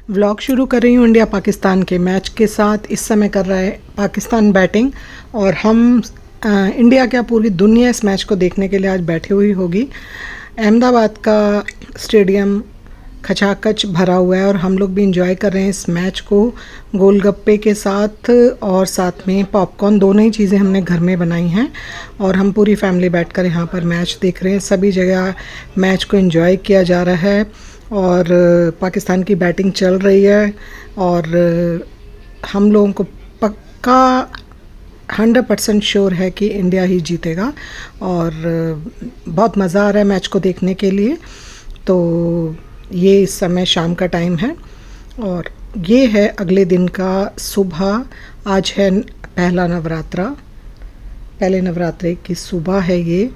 Vlog शुरू कर रही हूँ इंडिया पाकिस्तान के मैच के साथ। इस समय कर रहा है पाकिस्तान बैटिंग और हम इंडिया क्या पूरी दुनिया इस मैच को देखने के लिए आज बैठी हुई होगी। अहमदाबाद का स्टेडियम खचाखच भरा हुआ है और हम लोग भी इंजॉय कर रहे हैं इस मैच को गोलगप्पे के साथ और साथ में पॉपकॉर्न। दोनों ही चीज़ें हमने घर में बनाई हैं और हम पूरी फैमिली बैठकर यहाँ पर मैच देख रहे हैं। सभी जगह मैच को एंजॉय किया जा रहा है और पाकिस्तान की बैटिंग चल रही है और हम लोगों को पक्का 100% श्योर है कि इंडिया ही जीतेगा और बहुत मज़ा आ रहा है मैच को देखने के लिए। तो ये इस समय शाम का टाइम है और ये है अगले दिन का सुबह। आज है पहला नवरात्रा, पहले नवरात्रे की सुबह है ये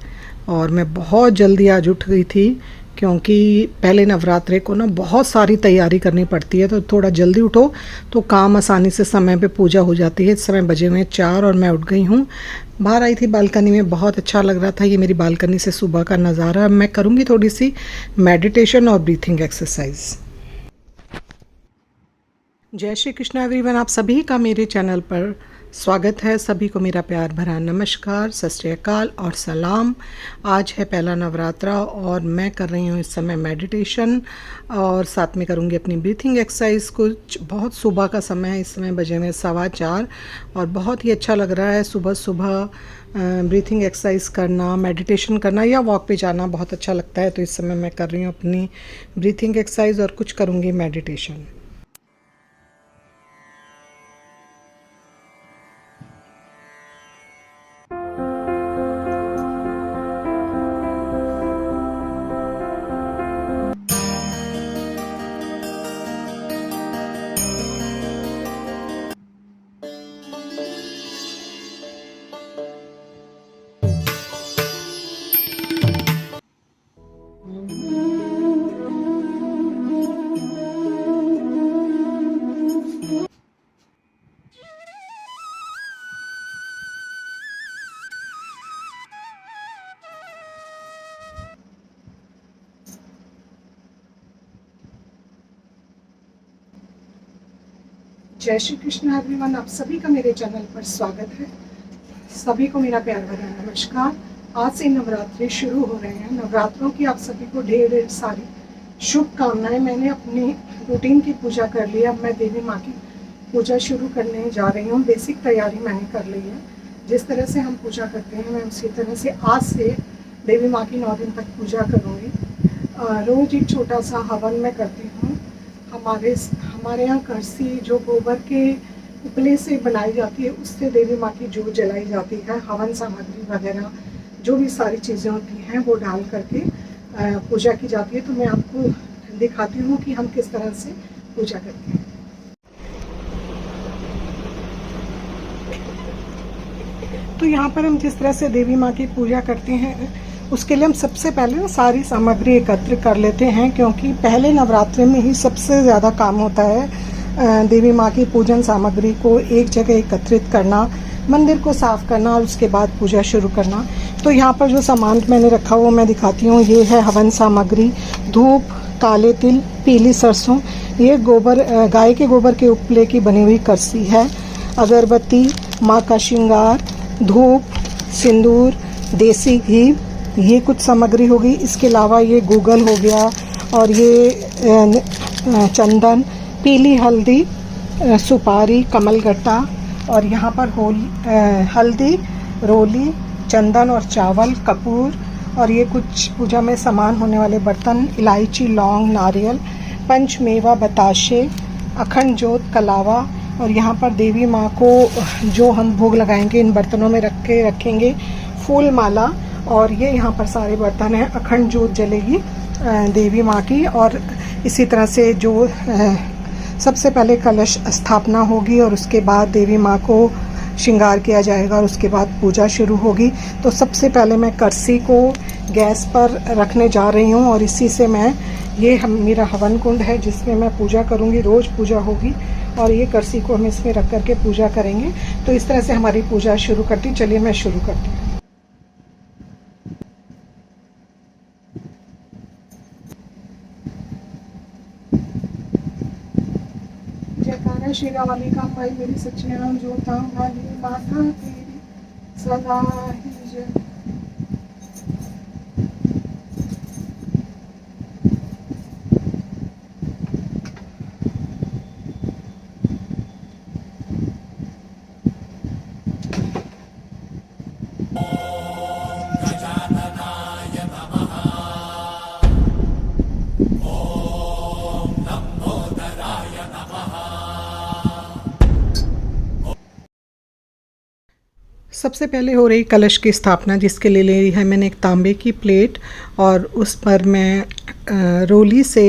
और मैं बहुत जल्दी आज उठ गई थी क्योंकि पहले नवरात्रे को ना बहुत सारी तैयारी करनी पड़ती है, तो थोड़ा जल्दी उठो तो काम आसानी से समय पे पूजा हो जाती है। इस समय बजे हुए 4 और मैं उठ गई हूँ। बाहर आई थी बालकनी में, बहुत अच्छा लग रहा था। ये मेरी बालकनी से सुबह का नज़ारा। मैं करूँगी थोड़ी सी मेडिटेशन और ब्रीथिंग एक्सरसाइज। जय श्री कृष्ण एवरीवन, आप सभी का मेरे चैनल पर स्वागत है। सभी को मेरा प्यार भरा नमस्कार, सत श्री अकाल और सलाम। आज है पहला नवरात्रा और मैं कर रही हूँ इस समय मेडिटेशन और साथ में करूँगी अपनी ब्रीथिंग एक्सरसाइज। कुछ बहुत सुबह का समय है, इस समय बजे में 4:15 और बहुत ही अच्छा लग रहा है सुबह सुबह ब्रीथिंग एक्सरसाइज करना, मेडिटेशन करना या वॉक पे जाना बहुत अच्छा लगता है। तो इस समय मैं कर रही हूँ अपनी ब्रीथिंग एक्सरसाइज और कुछ करूँगी मेडिटेशन। जय श्री कृष्ण एवरीवन, आप सभी का मेरे चैनल पर स्वागत है। सभी को मेरा प्यार भरा नमस्कार। आज से नवरात्रि शुरू हो रहे हैं। नवरात्रों की आप सभी को ढेर ढेर सारी शुभकामनाएं। मैंने अपनी रूटीन की पूजा कर ली। अब मैं देवी माँ की पूजा शुरू करने जा रही हूँ। बेसिक तैयारी मैंने कर ली है। जिस तरह से हम पूजा करते हैं मैं उसी तरह से आज से देवी माँ की 9 दिन तक पूजा करूँगी। रोज़ एक छोटा सा हवन मैं करती हूँ। हमारे यहाँ करसी जो गोबर के उपले से बनाई जाती है उससे देवी माँ की जोत जलाई जाती है। हवन सामग्री वगैरह जो भी सारी चीज़ें होती हैं वो डाल करके पूजा की जाती है। तो मैं आपको दिखाती हूँ कि हम किस तरह से पूजा करते हैं। तो यहाँ पर हम जिस तरह से देवी माँ की पूजा करते हैं उसके लिए हम सबसे पहले ना सारी सामग्री एकत्र कर लेते हैं, क्योंकि पहले नवरात्रि में ही सबसे ज़्यादा काम होता है देवी माँ की पूजन सामग्री को एक जगह एकत्रित करना, मंदिर को साफ करना और उसके बाद पूजा शुरू करना। तो यहाँ पर जो सामान मैंने रखा वो मैं दिखाती हूँ। ये है हवन सामग्री, धूप, काले तिल, पीली सरसों, ये गोबर गाय के गोबर के उपले की बनी हुई करसी है, अगरबत्ती, माँ का श्रृंगार, धूप, सिंदूर, देसी घी, ये कुछ सामग्री होगी। इसके अलावा ये गूगल हो गया और ये चंदन, पीली हल्दी, सुपारी, कमलगट्टा और यहाँ पर हल्दी, रोली, चंदन और चावल, कपूर और ये कुछ पूजा में सामान होने वाले बर्तन, इलायची, लौंग, नारियल, पंचमेवा, बताशे, अखंड जोत, कलावा और यहाँ पर देवी माँ को जो हम भोग लगाएंगे इन बर्तनों में रखेंगे फूल माला। और ये यहाँ पर सारे बर्तन हैं। अखंड जोत जलेगी देवी माँ की और इसी तरह से जो सबसे पहले कलश स्थापना होगी और उसके बाद देवी माँ को श्रृंगार किया जाएगा और उसके बाद पूजा शुरू होगी। तो सबसे पहले मैं करसी को गैस पर रखने जा रही हूँ और इसी से मैं मेरा हवन कुंड है जिसमें मैं पूजा करूँगी। रोज़ पूजा होगी और ये करसी को हम इसमें रख करके पूजा करेंगे। तो इस तरह से हमारी पूजा शुरू करती। चलिए मैं शुरू करती हूँ। जय श्री रामाली का भाई मेरी सचियां जोता वाली माता तेरी सदा ही जय। सबसे पहले हो रही कलश की स्थापना, जिसके लिए ली है मैंने एक तांबे की प्लेट और उस पर मैं रोली से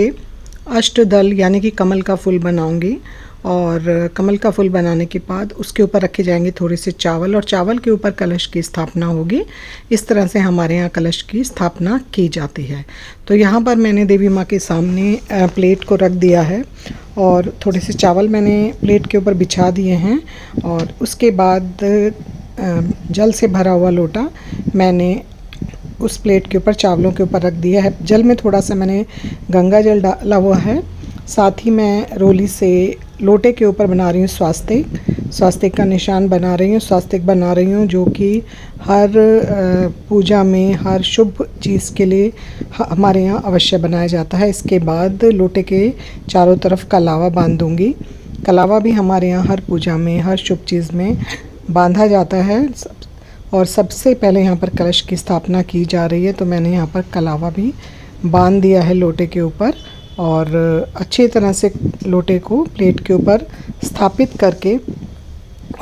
अष्टदल यानी कि कमल का फूल बनाऊंगी। और कमल का फूल बनाने के बाद उसके ऊपर रखे जाएंगे थोड़े से चावल और चावल के ऊपर कलश की स्थापना होगी। इस तरह से हमारे यहाँ कलश की स्थापना की जाती है। तो यहाँ पर मैंने देवी माँ के सामने प्लेट को रख दिया है और थोड़े से चावल मैंने प्लेट के ऊपर बिछा दिए हैं और उसके बाद जल से भरा हुआ लोटा मैंने उस प्लेट के ऊपर चावलों के ऊपर रख दिया है। जल में थोड़ा सा मैंने गंगा जल डाला हुआ है। साथ ही मैं रोली से लोटे के ऊपर बना रही हूँ स्वास्तिक का निशान बना रही हूँ। स्वास्तिक बना रही हूँ जो कि हर पूजा में हर शुभ चीज़ के लिए हमारे यहाँ अवश्य बनाया जाता है। इसके बाद लोटे के चारों तरफ कलावा बांध दूँगी। कलावा भी हमारे यहाँ हर पूजा में हर शुभ चीज़ में बांधा जाता है। और सबसे पहले यहाँ पर कलश की स्थापना की जा रही है, तो मैंने यहाँ पर कलावा भी बांध दिया है लोटे के ऊपर और अच्छी तरह से लोटे को प्लेट के ऊपर स्थापित करके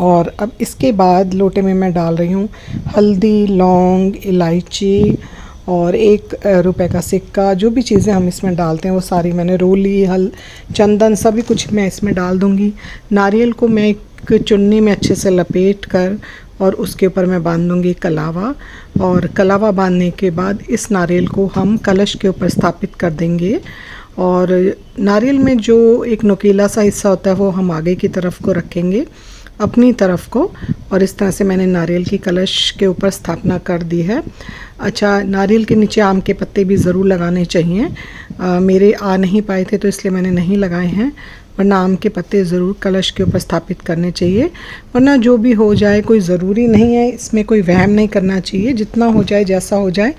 और अब इसके बाद लोटे में मैं डाल रही हूँ हल्दी, लौंग, इलायची और 1 रुपए का सिक्का। जो भी चीज़ें हम इसमें डालते हैं वो सारी मैंने रोली, चंदन सभी कुछ मैं इसमें डाल दूँगी। नारियल को मैं एक चुन्नी में अच्छे से लपेट कर और उसके ऊपर मैं बांध दूँगी कलावा। और कलावा बांधने के बाद इस नारियल को हम कलश के ऊपर स्थापित कर देंगे। और नारियल में जो एक नुकीला सा हिस्सा होता है वो हम आगे की तरफ को रखेंगे अपनी तरफ को। और इस तरह से मैंने नारियल की कलश के ऊपर स्थापना कर दी है। अच्छा, नारियल के नीचे आम के पत्ते भी ज़रूर लगाने चाहिए। मेरे आ नहीं पाए थे तो इसलिए मैंने नहीं लगाए हैं, वरना आम के पत्ते ज़रूर कलश के ऊपर स्थापित करने चाहिए। वरना जो भी हो जाए, कोई ज़रूरी नहीं है, इसमें कोई वहम नहीं करना चाहिए। जितना हो जाए, जैसा हो जाए,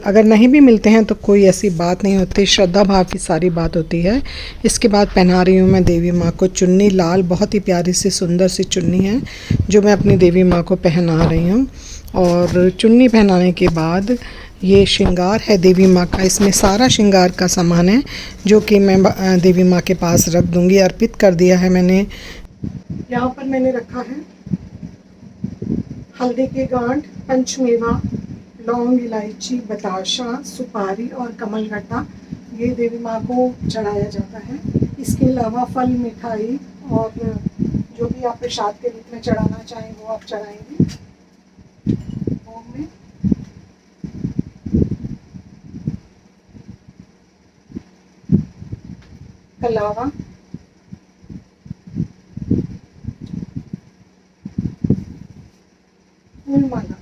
अगर नहीं भी मिलते हैं तो कोई ऐसी बात नहीं होती, श्रद्धा भाव की सारी बात होती है। इसके बाद पहना रही हूँ मैं देवी माँ को चुन्नी। लाल बहुत ही प्यारी सी सुंदर सी चुन्नी है जो मैं अपनी देवी माँ को पहना रही हूँ। और चुन्नी पहनाने के बाद ये श्रृंगार है देवी माँ का, इसमें सारा श्रृंगार का सामान है जो कि मैं देवी माँ के पास रख दूँगी। अर्पित कर दिया है मैंने। यहाँ पर मैंने रखा है हल्दी के गांठ, पंचमेवा, लौंग, इलायची, बताशा, सुपारी और कमलगट्टा। ये देवी माँ को चढ़ाया जाता है। इसके अलावा फल, मिठाई और जो भी आप प्रसाद के रूप में चढ़ाना चाहें वो आप चढ़ाएंगे। भोग में कलावा, फूलमाला,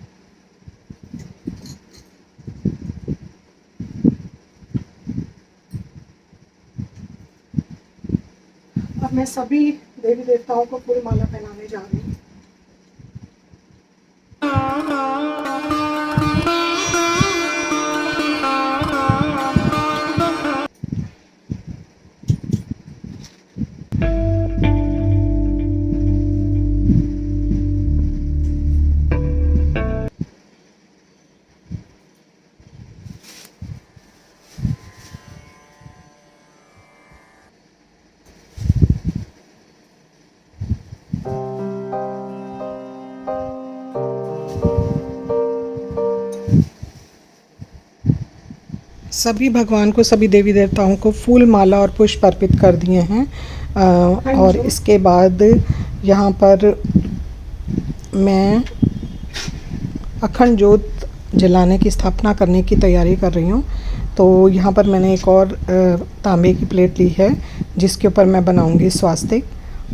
अब मैं सभी देवी देवताओं को फूलमाला पहनाने जा रही हूँ। सभी भगवान को, सभी देवी देवताओं को फूल माला और पुष्प अर्पित कर दिए हैं। और इसके बाद यहाँ पर मैं अखंड ज्योत जलाने की स्थापना करने की तैयारी कर रही हूँ। तो यहाँ पर मैंने एक और तांबे की प्लेट ली है जिसके ऊपर मैं बनाऊँगी स्वास्तिक।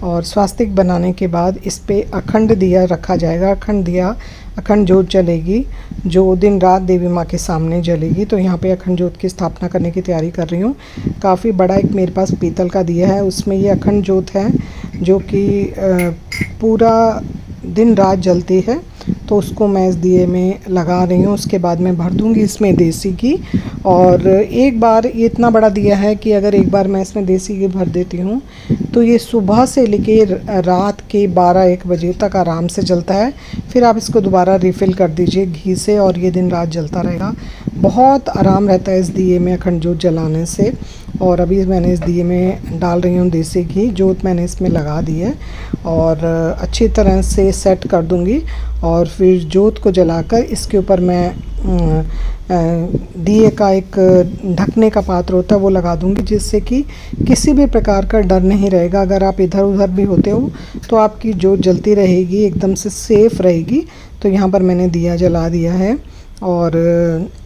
और स्वास्तिक बनाने के बाद इस पे अखंड दिया रखा जाएगा। अखंड दिया, अखंड ज्योत जलेगी जो दिन रात देवी माँ के सामने जलेगी। तो यहाँ पे अखंड ज्योत की स्थापना करने की तैयारी कर रही हूँ। काफ़ी बड़ा एक मेरे पास पीतल का दिया है, उसमें ये अखंड ज्योत है। जो कि पूरा दिन रात जलती है। तो उसको मैं इस दिए में लगा रही हूँ। उसके बाद मैं भर दूँगी इसमें देसी घी। और एक बार ये इतना बड़ा दिया है कि अगर एक बार मैं इसमें देसी घी भर देती हूँ तो ये सुबह से लेके रात के 12-1 बजे तक आराम से जलता है। फिर आप इसको दोबारा रिफ़िल कर दीजिए घी से और ये दिन रात जलता रहेगा। बहुत आराम रहता है इस दिए में अखंड जोत जलाने से। और अभी मैंने इस दिए में डाल रही हूँ देसी घी। जोत मैंने इसमें लगा दी है और अच्छी तरह से सेट कर दूँगी। और फिर जोत को जलाकर इसके ऊपर मैं दिए का एक ढकने का पात्र होता है वो लगा दूँगी, जिससे कि किसी भी प्रकार का डर नहीं रहेगा। अगर आप इधर उधर भी होते हो तो आपकी जोत जलती रहेगी, एकदम से सेफ़ रहेगी। तो यहाँ पर मैंने दिया जला दिया है और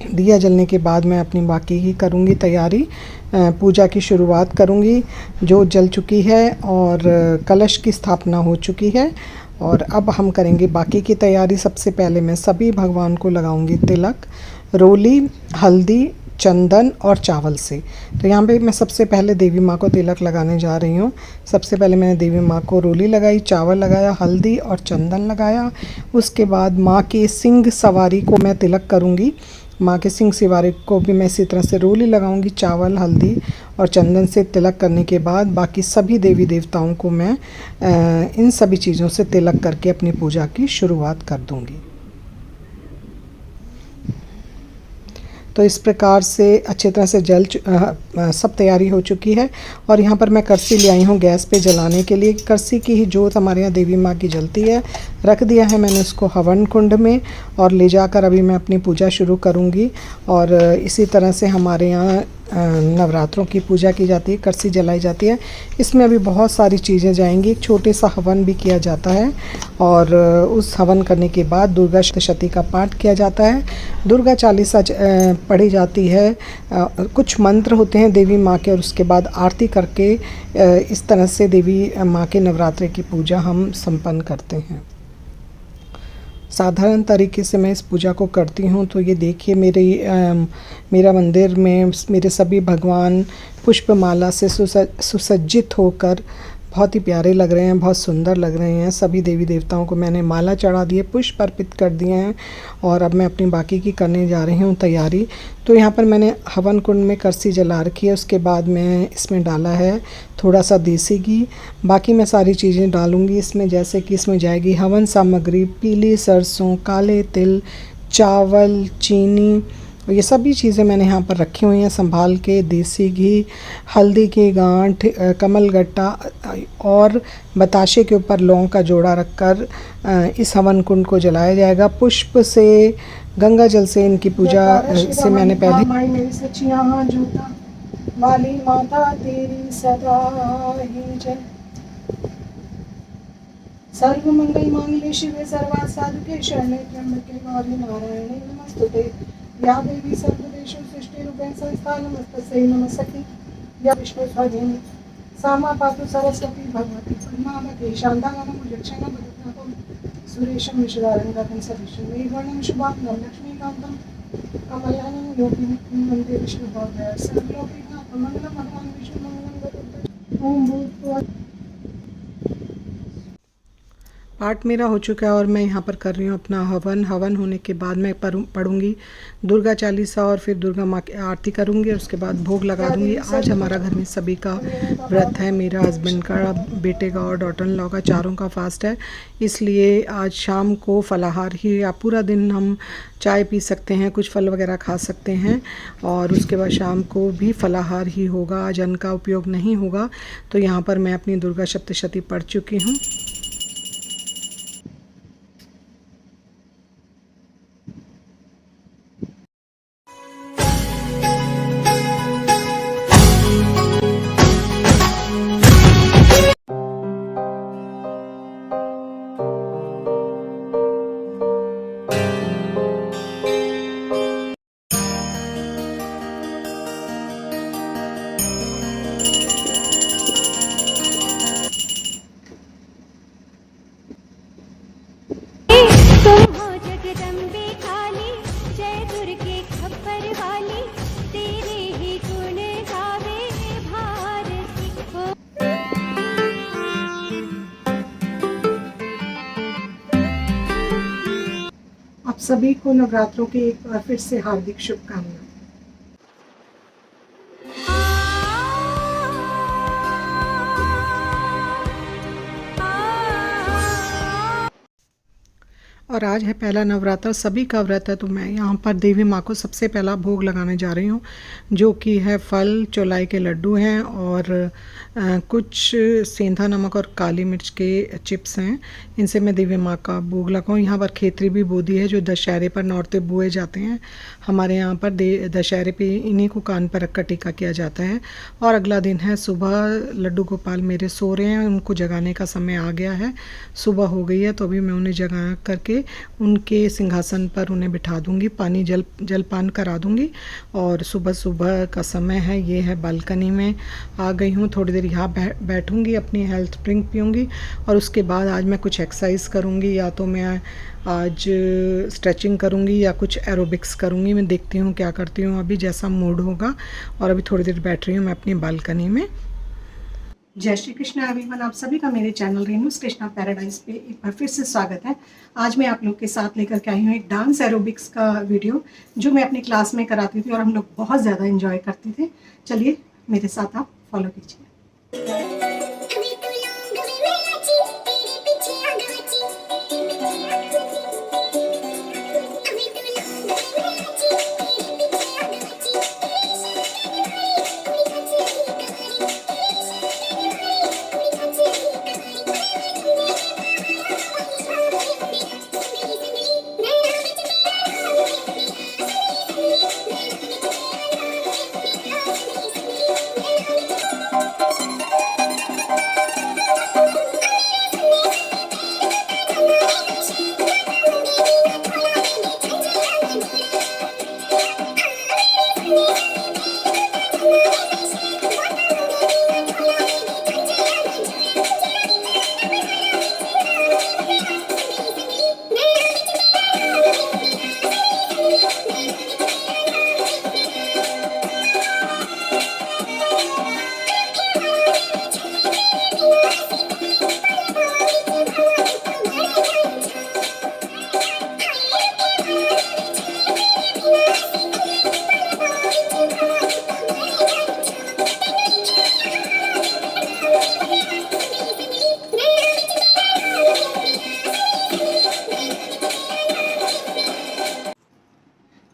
दिया जलने के बाद मैं अपनी बाकी की करूँगी तैयारी, पूजा की शुरुआत करूँगी। जोत जल चुकी है और कलश की स्थापना हो चुकी है और अब हम करेंगे बाकी की तैयारी। सबसे पहले मैं सभी भगवान को लगाऊंगी तिलक, रोली, हल्दी, चंदन और चावल से। तो यहाँ पे मैं सबसे पहले देवी माँ को तिलक लगाने जा रही हूँ। सबसे पहले मैंने देवी माँ को रोली लगाई, चावल लगाया, हल्दी और चंदन लगाया। उसके बाद माँ की सिंह सवारी को मैं तिलक करूँगी। माँ के सिंह सवारी को भी मैं इसी तरह से रोली लगाऊंगी। चावल, हल्दी और चंदन से तिलक करने के बाद बाकी सभी देवी देवताओं को मैं इन सभी चीज़ों से तिलक करके अपनी पूजा की शुरुआत कर दूंगी। तो इस प्रकार से अच्छी तरह से सब तैयारी हो चुकी है। और यहाँ पर मैं करसी ले आई हूँ गैस पे जलाने के लिए। करसी की ही जोत हमारे यहाँ देवी माँ की जलती है। रख दिया है मैंने उसको हवन कुंड में और ले जाकर अभी मैं अपनी पूजा शुरू करूँगी। और इसी तरह से हमारे यहाँ नवरात्रों की पूजा की जाती है, करसी जलाई जाती है। इसमें अभी बहुत सारी चीज़ें जाएंगी। एक छोटे सा हवन भी किया जाता है और उस हवन करने के बाद दुर्गा सप्तशती का पाठ किया जाता है, दुर्गा चालीसा पढ़ी जाती है, कुछ मंत्र होते हैं देवी माँ के और उसके बाद आरती करके इस तरह से देवी माँ के नवरात्रि की पूजा हम संपन्न करते हैं। साधारण तरीके से मैं इस पूजा को करती हूँ। तो ये देखिए मेरा मंदिर में मेरे सभी भगवान पुष्पमाला से सुसज्जित होकर बहुत ही प्यारे लग रहे हैं, बहुत सुंदर लग रहे हैं। सभी देवी देवताओं को मैंने माला चढ़ा दी है, पुष्प अर्पित कर दिए हैं और अब मैं अपनी बाकी की करने जा रही हूँ तैयारी। तो यहाँ पर मैंने हवन कुंड में करसी जला रखी है। उसके बाद मैं इसमें डाला है थोड़ा सा देसी घी। बाकी मैं सारी चीज़ें डालूँगी इसमें, जैसे कि इसमें जाएगी हवन सामग्री, पीली सरसों, काले तिल, चावल, चीनी। ये सभी चीज़ें मैंने यहाँ पर रखी हुई हैं संभाल के। देसी घी, हल्दी की गांठ, कमलगट्टा और बताशे के ऊपर लौंग का जोड़ा रखकर इस हवन कुंड को जलाया जाएगा। पुष्प से, गंगा जल से इनकी पूजा से मैंने पहले वाली माता तेरी सदा ही जय। सर्व मंगल मांगल्ये शिवे सर्वार्थ साधके शरणे त्र्यंबके गौरी नारायणे नमस्तुते। या देवी सर्वदेशेषु सृष्टिरूपेण संस्था नमस्तस्यै नमस्ते। या विष्णु स्वाधीनी सामा पातु सरस्वती भगवती पद्मावती शान्तानां भुजक्षेम भरतनाथं सुरेशं विशदारङ्गं सदृशं वैवर्णं शुभाङ्गं लक्ष्मीकान्तं कमलानं योगिनं वन्दे विष्णुभवदय सर्वलोकैकनाथं मंगलं भगवान् विष्णु मंगलं गरुडध्वज। ओम भूर्भुवः। पाठ मेरा हो चुका है और मैं यहाँ पर कर रही हूँ अपना हवन होने के बाद मैं पढ़ूँगी दुर्गा चालीसा और फिर दुर्गा माँ की आरती करूँगी और उसके बाद भोग लगा दूँगी। आज हमारा घर में सभी का व्रत है, मेरा हस्बैंड का, बेटे का और डॉटर इन लॉ का, चारों का फास्ट है। इसलिए आज शाम को फलाहार ही, या पूरा दिन हम चाय पी सकते हैं, कुछ फल वगैरह खा सकते हैं और उसके बाद शाम को भी फलाहार ही होगा, आज अन्न का उपयोग नहीं होगा। तो यहाँ पर मैं अपनी दुर्गा सप्तशती पढ़ चुकी हूँ। सभी को नवरात्रों की एक बार फिर से हार्दिक शुभकामनाएं। और आज है पहला नवरात्र, सभी का व्रत है, तो मैं यहाँ पर देवी माँ को सबसे पहला भोग लगाने जा रही हूँ, जो कि है फल, चौलाई के लड्डू हैं और कुछ सेंधा नमक और काली मिर्च के चिप्स हैं। इनसे मैं देवी माँ का भोग लगाऊँ। यहाँ पर खेतरी भी बोदी है जो दशहरे पर नौरते बोए जाते हैं। हमारे यहाँ पर दशहरे पे इन्हीं को कान पर रखकर टीका किया जाता है। और अगला दिन है सुबह। लड्डू गोपाल मेरे सो रहे हैं, उनको जगाने का समय आ गया है, सुबह हो गई है, तो अभी मैं उन्हें जगा करके उनके सिंहासन पर उन्हें बिठा दूंगी, पानी जलपान करा दूंगी। और सुबह सुबह का समय है, ये है बालकनी में आ गई हूँ। थोड़ी देर यहाँ बैठूंगी, अपनी हेल्थ ड्रिंक पीऊँगी और उसके बाद आज मैं कुछ एक्सरसाइज करूँगी, या तो मैं आज स्ट्रेचिंग करूँगी या कुछ एरोबिक्स करूँगी। मैं देखती हूँ क्या करती हूँ, अभी जैसा मूड होगा। और अभी थोड़ी देर बैठ रही हूँ मैं अपनी बालकनी में। जय श्री कृष्ण एवरीवन, आप सभी का मेरे चैनल रेनूस कृष्णा पैराडाइज पे एक बार फिर से स्वागत है। आज मैं आप लोग के साथ लेकर के आई हूँ एक डांस एरोबिक्स का वीडियो, जो मैं अपनी क्लास में कराती थी और हम लोग बहुत ज़्यादा एंजॉय करते थे। चलिए मेरे साथ आप फॉलो कीजिए।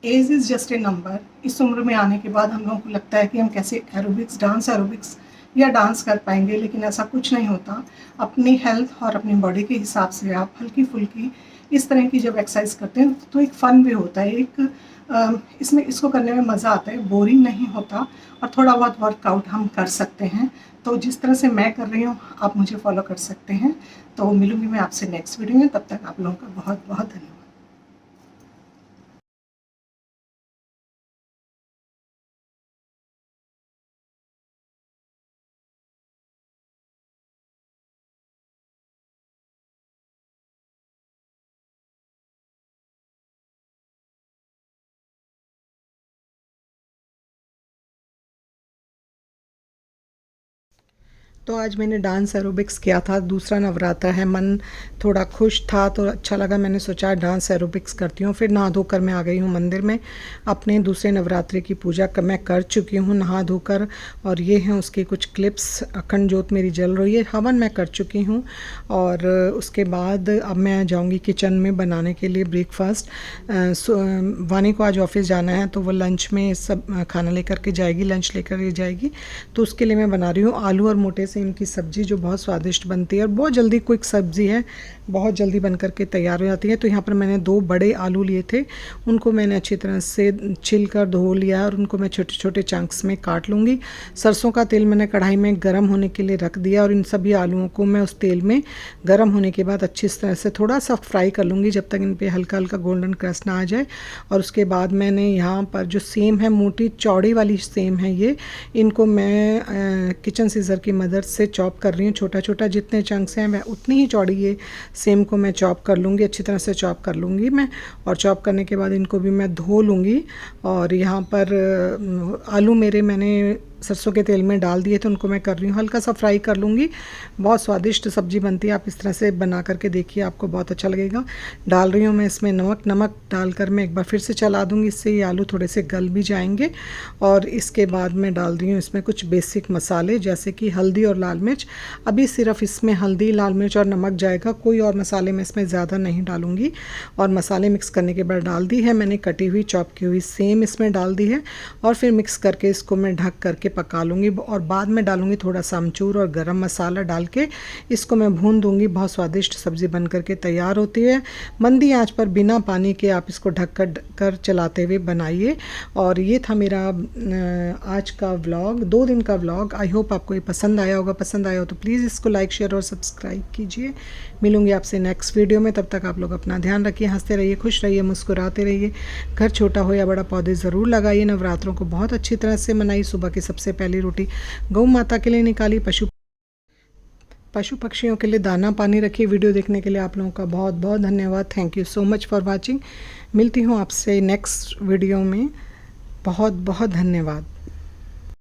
Age is just a number. इस उम्र में आने के बाद हम लोगों को लगता है कि हम कैसे एरोबिक्स, डांस एरोबिक्स या डांस कर पाएंगे, लेकिन ऐसा कुछ नहीं होता। अपनी हेल्थ और अपनी बॉडी के हिसाब से आप हल्की फुल्की इस तरह की जब एक्सरसाइज करते हैं तो एक फ़न भी होता है, एक इसमें इसको करने में मज़ा आता है, बोरिंग नहीं होता और थोड़ा बहुत वर्कआउट हम कर सकते हैं। तो जिस तरह से मैं कर रही हूँ आप मुझे फॉलो कर सकते हैं। तो मिलूँगी मैं आपसे नेक्स्ट वीडियो में, तब तक आप लोगों का बहुत बहुत धन्यवाद। तो आज मैंने डांस एरोबिक्स किया था, दूसरा नवरात्र है, मन थोड़ा खुश था तो अच्छा लगा, मैंने सोचा डांस एरोबिक्स करती हूँ। फिर नहा धोकर मैं आ गई हूँ मंदिर में। अपने दूसरे नवरात्रि की पूजा मैं कर चुकी हूँ नहा धोकर, और ये हैं उसकी कुछ क्लिप्स। अखंड ज्योत मेरी जल रही है, हवन मैं कर चुकी हूँ। और उसके बाद अब मैं जाऊँगी किचन में बनाने के लिए ब्रेकफास्ट। वानी को आज ऑफिस जाना है तो वो लंच में सब खाना लेकर के जाएगी, लंच लेकर के जाएगी। तो उसके लिए मैं बना रही हूँ आलू और मोटे से इनकी सब्ज़ी, जो बहुत स्वादिष्ट बनती है और बहुत जल्दी क्विक सब्ज़ी है, बहुत जल्दी बन करके तैयार हो जाती है। तो यहाँ पर मैंने 2 बड़े आलू लिए थे, उनको मैंने अच्छी तरह से छिल कर धो लिया और उनको मैं छोटे छोटे चंक्स में काट लूँगी। सरसों का तेल मैंने कढ़ाई में गर्म होने के लिए रख दिया और इन सभी आलूओं को मैं उस तेल में गर्म होने के बाद अच्छी तरह से थोड़ा सा फ्राई कर लूँगी, जब तक इन पर हल्का हल्का गोल्डन क्रस्ट ना आ जाए। और उसके बाद मैंने यहाँ पर जो सेम है, मोटी चौड़ी वाली सेम है ये, इनको मैं किचन सीजर की मदद से चॉप कर रही हूँ। छोटा छोटा जितने चंक्स हैं मैं उतनी ही चौड़ी ये सेम को मैं चॉप कर लूँगी, अच्छी तरह से चॉप कर लूँगी मैं। और चॉप करने के बाद इनको भी मैं धो लूँगी। और यहाँ पर आलू मेरे मैंने सरसों के तेल में डाल दिए थे, उनको मैं कर रही हूँ हल्का सा फ्राई कर लूँगी। बहुत स्वादिष्ट सब्ज़ी बनती है, आप इस तरह से बना करके देखिए, आपको बहुत अच्छा लगेगा। डाल रही हूँ मैं इसमें नमक डालकर मैं एक बार फिर से चला दूँगी, इससे ये आलू थोड़े से गल भी जाएंगे। और इसके बाद मैं डाल रही हूँ इसमें कुछ बेसिक मसाले, जैसे कि हल्दी और लाल मिर्च। अभी सिर्फ इसमें हल्दी, लाल मिर्च और नमक जाएगा, कोई और मसाले मैं इसमें ज़्यादा नहीं डालूँगी। और मसाले मिक्स करने के बाद डाल दी है मैंने कटी हुई चॉप की हुई सेम इसमें डाल दी है। और फिर मिक्स करके इसको मैं ढक करके पका लूँगी। और बाद में डालूँगी थोड़ा सा अमचूर और गरम मसाला डाल के इसको मैं भून दूँगी। बहुत स्वादिष्ट सब्ज़ी बन करके तैयार होती है। मंदी आंच पर बिना पानी के आप इसको ढक कर चलाते हुए बनाइए। और ये था मेरा आज का व्लॉग, 2 दिन का व्लॉग। आई होप आपको ये पसंद आया होगा। पसंद आया हो तो प्लीज़ इसको लाइक, शेयर और सब्सक्राइब कीजिए। मिलूँगी आपसे नेक्स्ट वीडियो में, तब तक आप लोग अपना ध्यान रखिए, हंसते रहिए, खुश रहिए, मुस्कुराते रहिए। घर छोटा हो या बड़ा, पौधे ज़रूर लगाइए। नवरात्रों को बहुत अच्छी तरह से मनाइए। सुबह की सबसे पहली रोटी गौ माता के लिए निकाली। पशु पक्षियों के लिए दाना पानी रखिए। वीडियो देखने के लिए आप लोगों का बहुत बहुत धन्यवाद। Thank you so much for watching. मिलती हूँ आपसे नेक्स्ट वीडियो में। बहुत बहुत धन्यवाद।